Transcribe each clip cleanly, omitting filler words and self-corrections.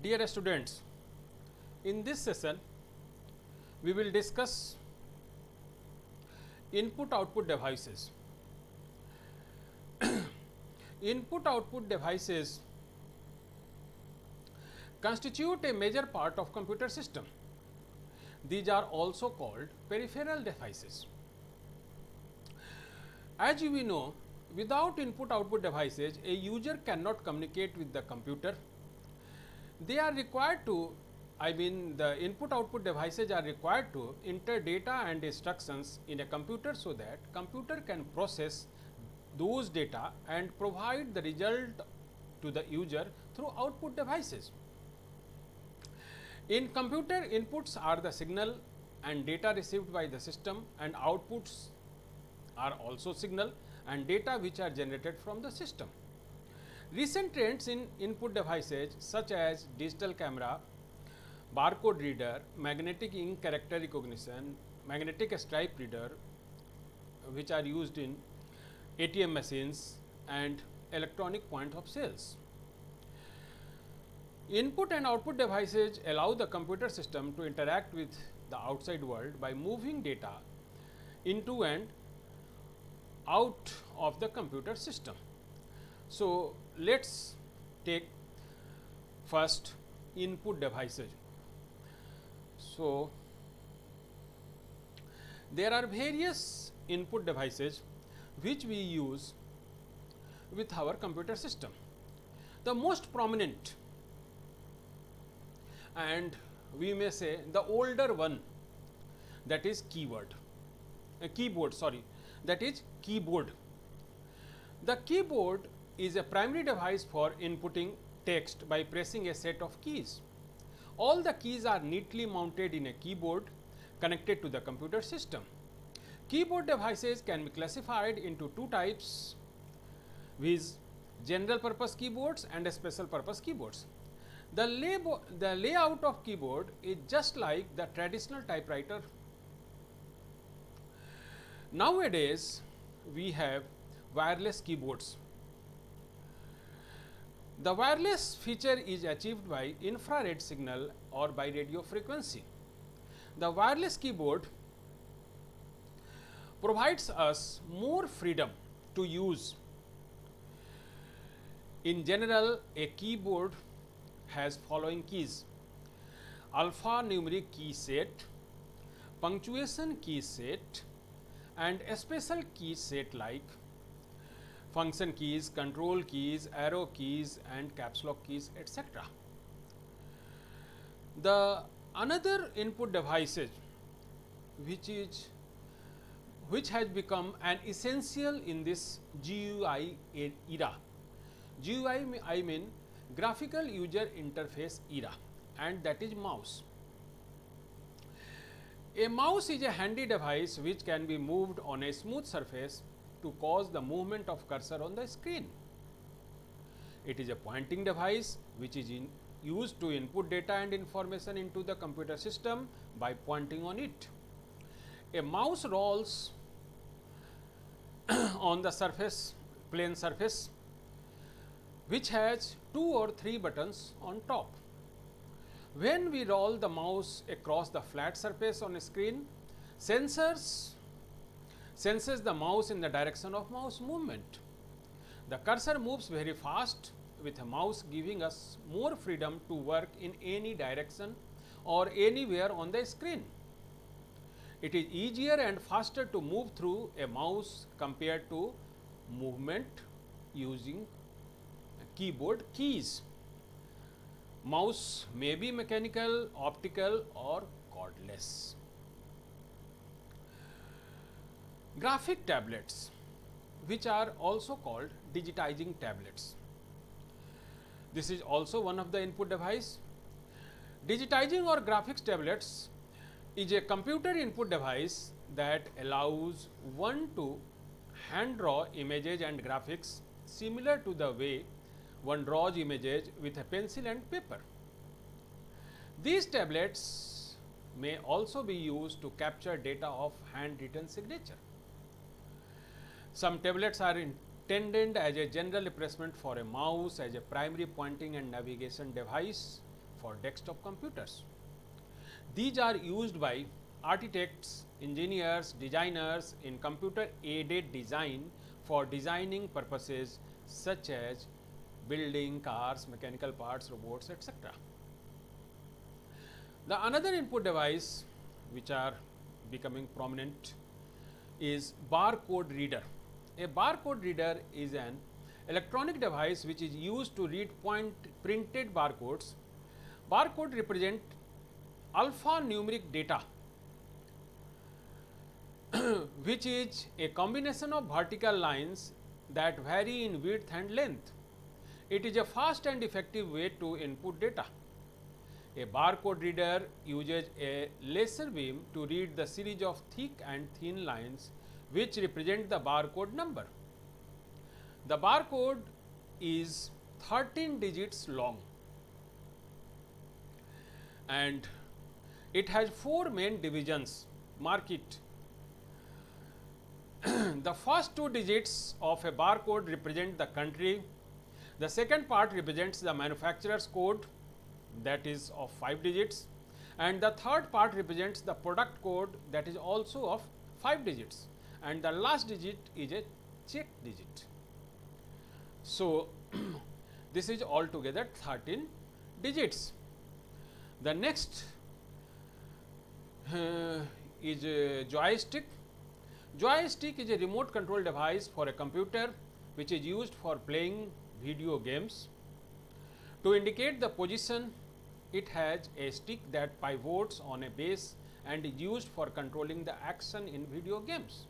Dear students, in this session we will discuss input output devices. Input output devices constitute a major part of computer system. These are also called peripheral devices. As we know, without input output devices, a user cannot communicate with the computer. They are required to, the input output devices are required to enter data and instructions in a computer so that computer can process those data and provide the result to the user through output devices. In computer, inputs are the signal and data received by the system, and outputs are also signal and data which are generated from the system. Recent trends in input devices such as digital camera, barcode reader, magnetic ink character recognition, magnetic stripe reader, which are used in ATM machines and electronic point of sales. Input and output devices allow the computer system to interact with the outside world by moving data into and out of the computer system. So, let us take first input devices. So, there are various input devices which we use with our computer system. The most prominent and we may say the older one, that is keyboard. That is keyboard. The keyboard is a primary device for inputting text by pressing a set of keys. All the keys are neatly mounted in a keyboard connected to the computer system. Keyboard devices can be classified into two types, viz. General purpose keyboards and special purpose keyboards. The layout of keyboard is just like the traditional typewriter. Nowadays, we have wireless keyboards. The wireless feature is achieved by infrared signal or by radio frequency. The wireless keyboard provides us more freedom to use. In general, a keyboard has following keys: alphanumeric key set, punctuation key set, and a special key set like function keys, control keys, arrow keys, and caps lock keys, etc. The another input devices which has become an essential in this GUI era. GUI I mean graphical user interface era, and that is mouse. A mouse is a handy device which can be moved on a smooth surface to cause the movement of cursor on the screen. It is a pointing device which is used to input data and information into the computer system by pointing on it. A mouse rolls on the plane surface, which has 2 or 3 buttons on top. When we roll the mouse across the flat surface on a screen, senses the mouse in the direction of mouse movement. The cursor moves very fast, with a mouse giving us more freedom to work in any direction or anywhere on the screen. It is easier and faster to move through a mouse compared to movement using keyboard keys. Mouse may be mechanical, optical, or cordless. Graphic tablets, which are also called digitizing tablets. This is also one of the input device. Digitizing or graphics tablets is a computer input device that allows one to hand draw images and graphics similar to the way one draws images with a pencil and paper. These tablets may also be used to capture data of handwritten signature. Some tablets are intended as a general replacement for a mouse as a primary pointing and navigation device for desktop computers. These are used by architects, engineers, designers in computer aided design for designing purposes such as building cars, mechanical parts, robots, etc. The another input device which are becoming prominent is barcode reader. A barcode reader is an electronic device which is used to read printed barcodes. Barcode represent alphanumeric data which is a combination of vertical lines that vary in width and length. It is a fast and effective way to input data. A barcode reader uses a laser beam to read the series of thick and thin lines which represent the barcode number. The barcode is 13 digits long and it has 4 main divisions. Mark it. The first 2 digits of a barcode represent the country. The second part represents the manufacturer's code, that is of 5 digits, and the third part represents the product code, that is also of 5 digits, and the last digit is a check digit. So, this is altogether 13 digits. The next is a joystick. Joystick is a remote control device for a computer which is used for playing video games. To indicate the position, it has a stick that pivots on a base and is used for controlling the action in video games.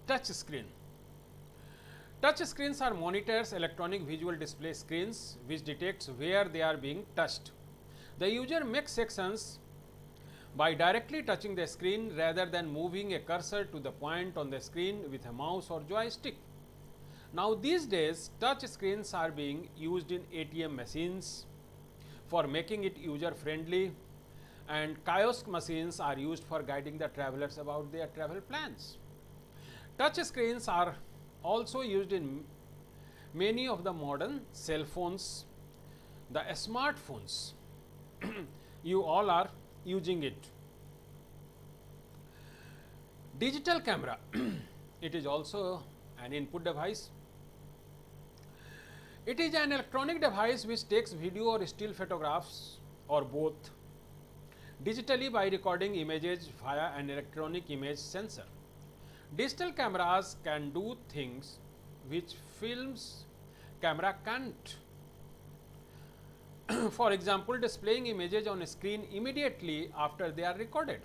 Touch screen. Touch screens are monitors, electronic visual display screens which detects where they are being touched. The user makes sections by directly touching the screen rather than moving a cursor to the point on the screen with a mouse or joystick. Now these days touch screens are being used in ATM machines for making it user friendly, and kiosk machines are used for guiding the travelers about their travel plans. Touch screens are also used in many of the modern cell phones, the smartphones. You all are using it. Digital camera. It is also an input device. It is an electronic device which takes video or still photographs or both digitally by recording images via an electronic image sensor. Digital cameras can do things which films camera can't. For example, displaying images on a screen immediately after they are recorded.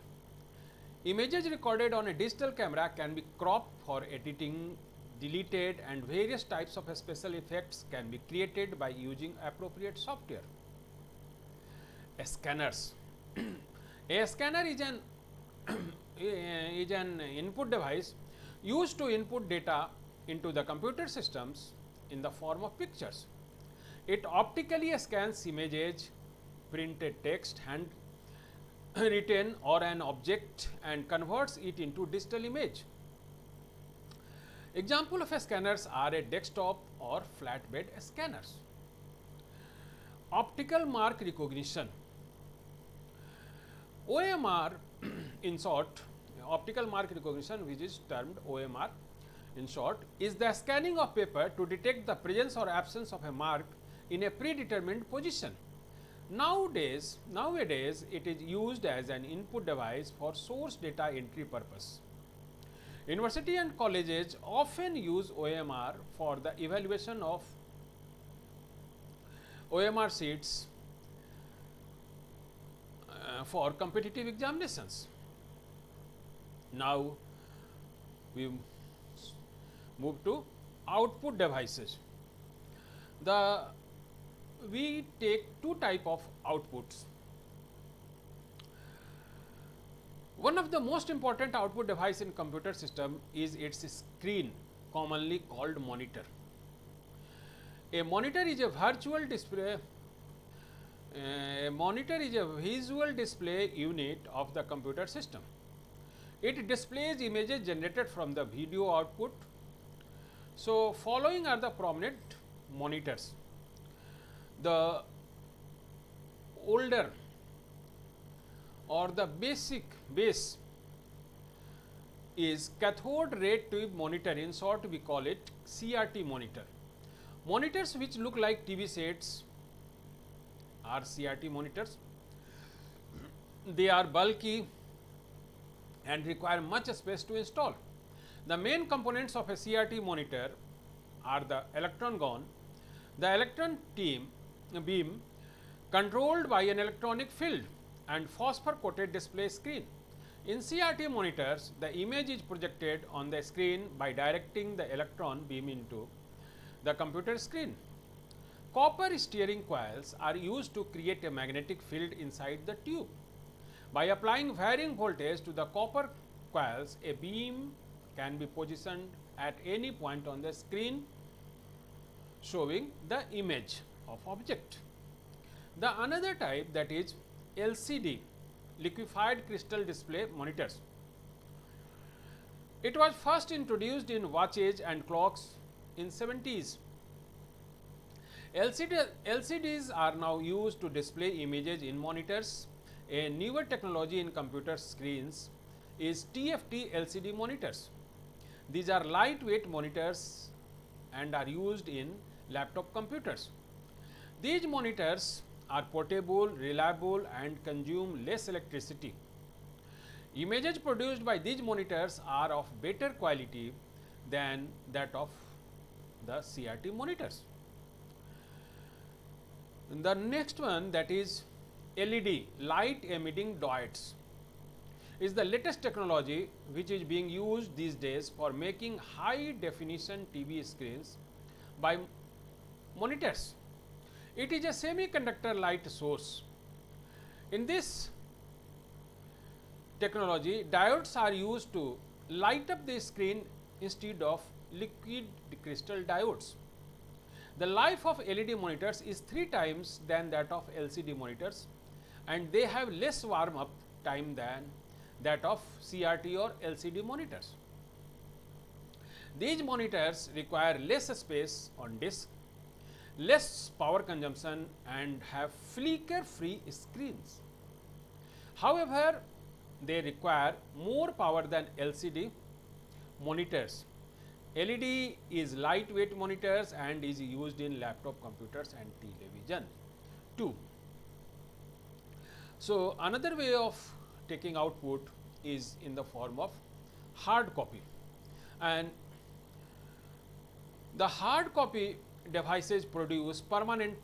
Images recorded on a digital camera can be cropped for editing, deleted, and various types of special effects can be created by using appropriate software. Scanners. A scanner is an input device used to input data into the computer systems in the form of pictures. It optically scans images, printed text, handwritten or an object and converts it into digital image. Example of scanners are a desktop or flatbed scanners. Optical mark recognition. OMR in short, optical mark recognition, which is termed OMR in short, is the scanning of paper to detect the presence or absence of a mark in a predetermined position. Nowadays it is used as an input device for source data entry purpose. University and colleges often use OMR for the evaluation of OMR sheets for competitive examinations. Now we move to output devices. We take two types of outputs. One of the most important output device in computer system is its screen, commonly called monitor. A monitor is a virtual display. A monitor is a visual display unit of the computer system. It displays images generated from the video output. So, following are the prominent monitors. The older or the base is cathode ray tube monitor, in short we call it CRT monitor. Monitors which look like TV sets are CRT monitors. They are bulky and require much space to install. The main components of a CRT monitor are the electron gun, the electron beam controlled by an electronic field, and phosphor coated display screen. In CRT monitors, the image is projected on the screen by directing the electron beam into the computer screen. Copper steering coils are used to create a magnetic field inside the tube. By applying varying voltage to the copper coils, a beam can be positioned at any point on the screen showing the image of object. The another type, that is LCD, liquefied crystal display monitors. It was first introduced in watches and clocks in 70s. LCDs are now used to display images in monitors. A newer technology in computer screens is TFT LCD monitors. These are lightweight monitors and are used in laptop computers. These monitors are portable, reliable and consume less electricity. Images produced by these monitors are of better quality than that of the CRT monitors. The next one, that is LED, light emitting diodes, is the latest technology which is being used these days for making high definition TV screens by monitors. It is a semiconductor light source. In this technology, diodes are used to light up the screen instead of liquid crystal diodes. The life of LED monitors is 3 times than that of LCD monitors, and they have less warm up time than that of CRT or LCD monitors. These monitors require less space on disk, less power consumption and have flicker free screens. However, they require more power than LCD monitors. LED is lightweight monitors and is used in laptop computers and television too. So, another way of taking output is in the form of hard copy, and the hard copy devices produce permanent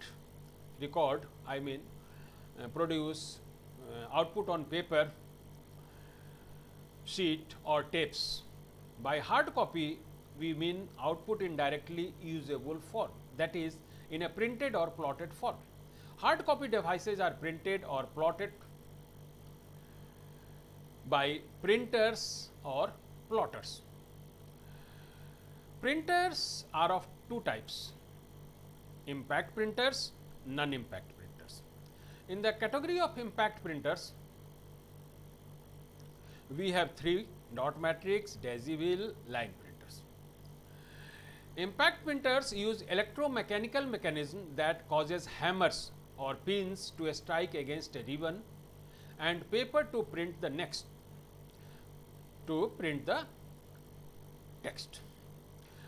record, produce output on paper, sheet or tapes. By hard copy, we mean output in directly usable form, that is in a printed or plotted form. Hard copy devices are printed or plotted by printers or plotters. Printers are of 2 types: impact printers, non-impact printers. In the category of impact printers, we have 3: dot matrix, daisy wheel, line printers. Impact printers use electromechanical mechanism that causes hammers or pins to strike against a ribbon and paper to print the text.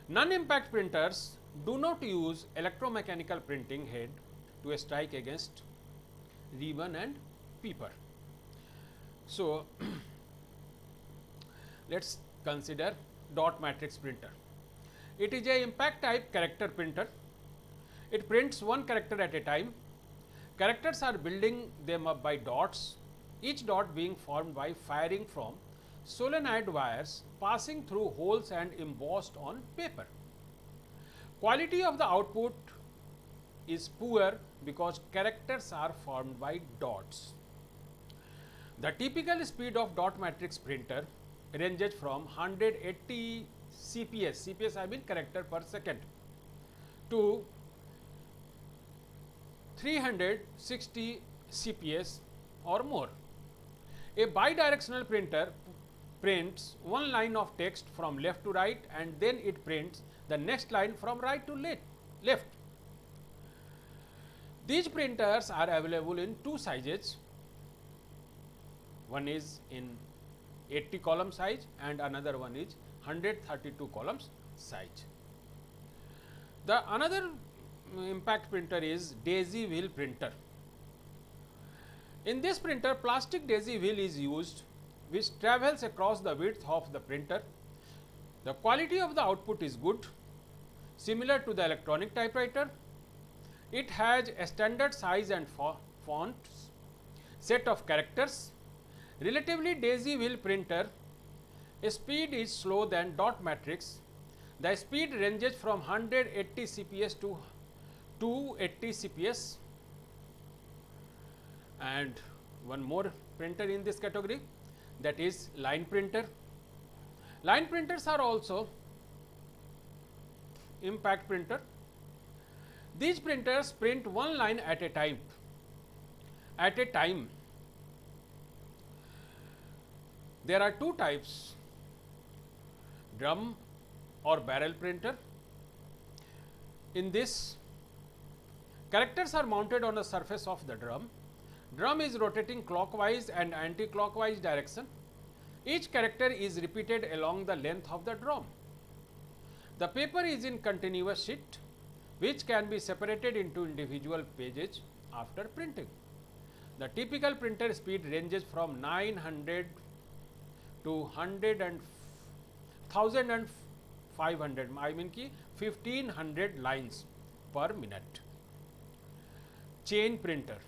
Non-impact printers do not use electromechanical printing head to strike against ribbon and paper. So, let us consider dot matrix printer. It is a impact type character printer. It prints one character at a time. Characters are building them up by dots, each dot being formed by firing from solenoid wires passing through holes and embossed on paper. Quality of the output is poor because characters are formed by dots. The typical speed of dot matrix printer ranges from 180 CPS, I mean character per second, to 360 CPS or more. A bidirectional printer prints one line of text from left to right and then it prints the next line from right to left. These printers are available in two sizes. One is in 80 column size and another one is 132 columns size. The another impact printer is daisy wheel printer. In this printer, plastic daisy wheel is used which travels across the width of the printer. The quality of the output is good, similar to the electronic typewriter. It has a standard size and font set of characters. Relatively daisy wheel printer speed is slow than dot matrix. The speed ranges from 180 CPS to 280 CPS. And one more printer in this category, that is line printer. Line printers are also impact printer. These printers print one line at a time. There are two types, drum or barrel printer. In this, characters are mounted on the surface of the drum. Drum is rotating clockwise and anti-clockwise direction. Each character is repeated along the length of the drum. The paper is in continuous sheet which can be separated into individual pages after printing. The typical printer speed ranges from 900 to 100 and 1000 and 500, I mean ki 1500 lines per minute. Chain printer.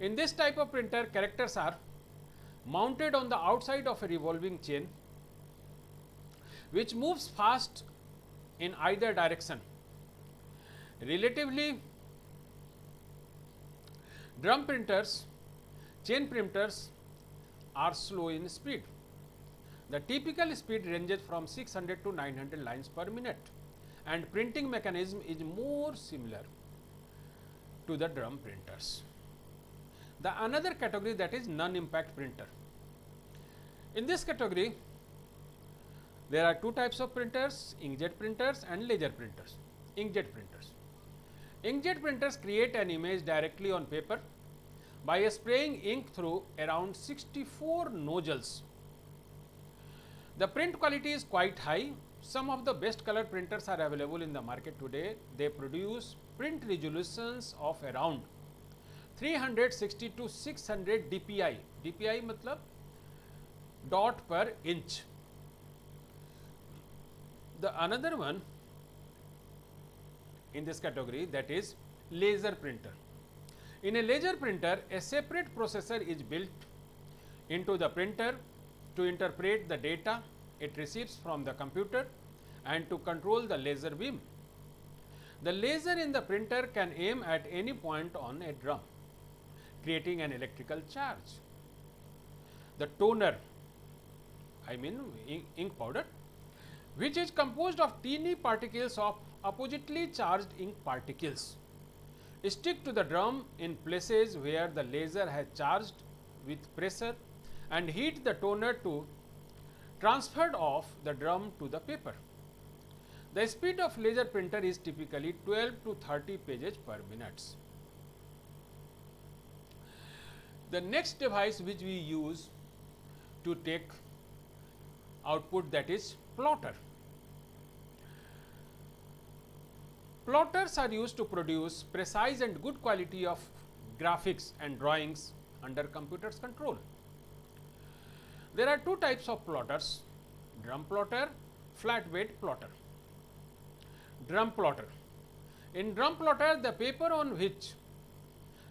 In this type of printer, characters are mounted on the outside of a revolving chain which moves fast in either direction. Relatively, drum printers, chain printers are slow in speed. The typical speed ranges from 600 to 900 lines per minute, and printing mechanism is more similar to the drum printers. The another category, that is non-impact printer. In this category, there are two types of printers, inkjet printers and laser printers. Inkjet printers. Inkjet printers create an image directly on paper by spraying ink through around 64 nozzles. The print quality is quite high. Some of the best color printers are available in the market today. They produce print resolutions of around 360 to 600 DPI. DPI matlab dot per inch. The another one in this category, that is laser printer. In a laser printer, a separate processor is built into the printer to interpret the data it receives from the computer and to control the laser beam. The laser in the printer can aim at any point on a drum, creating an electrical charge. The toner, I mean ink powder, which is composed of teeny particles of oppositely charged ink particles, stick to the drum in places where the laser has charged with pressure and heat the toner to transferred off the drum to the paper. The speed of laser printer is typically 12 to 30 pages per minute. The next device which we use to take output, that is plotter. Plotters are used to produce precise and good quality of graphics and drawings under computer's control. There are two types of plotters, drum plotter, flat bed plotter. Drum plotter. In drum plotter, the paper on which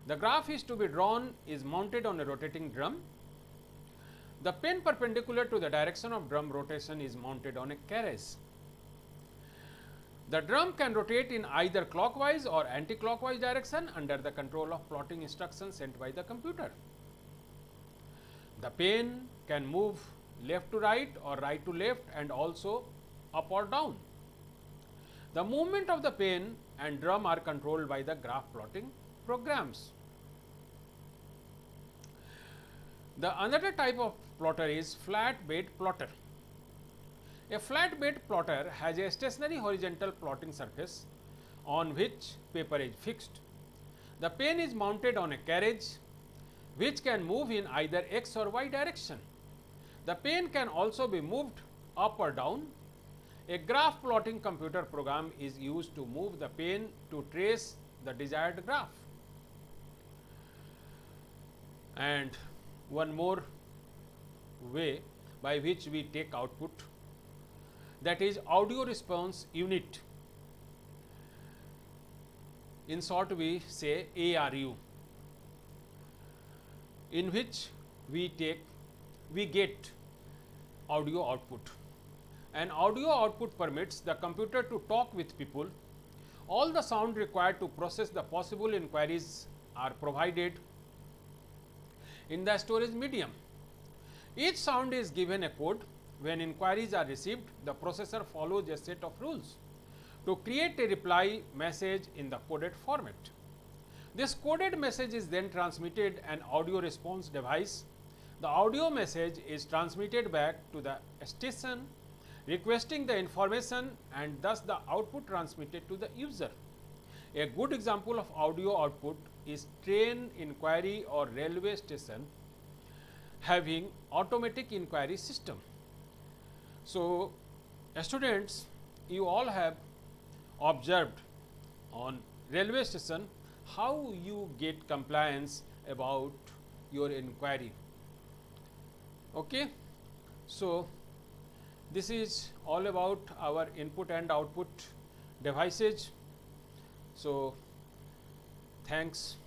the graph is to be drawn is mounted on a rotating drum. The pen perpendicular to the direction of drum rotation is mounted on a carriage. The drum can rotate in either clockwise or anti-clockwise direction under the control of plotting instructions sent by the computer. The pen can move left to right or right to left and also up or down. The movement of the pen and drum are controlled by the graph plotting programs. The another type of plotter is flat bed plotter. A flat bed plotter has a stationary horizontal plotting surface on which paper is fixed. The pen is mounted on a carriage which can move in either x or y direction. The pen can also be moved up or down. A graph plotting computer program is used to move the pen to trace the desired graph. And one more way by which we take output, that is audio response unit. In short, we say ARU, in which we get audio output. An audio output permits the computer to talk with people. All the sound required to process the possible inquiries are provided in the storage medium. Each sound is given a code. When inquiries are received, the processor follows a set of rules to create a reply message in the coded format. This coded message is then transmitted an audio response device. The audio message is transmitted back to the station requesting the information, and thus the output transmitted to the user. A good example of audio output is train inquiry or railway station having automatic inquiry system. So, students, you all have observed on railway station how you get compliance about your inquiry. Okay. So, this is all about our input and output devices. So, thanks.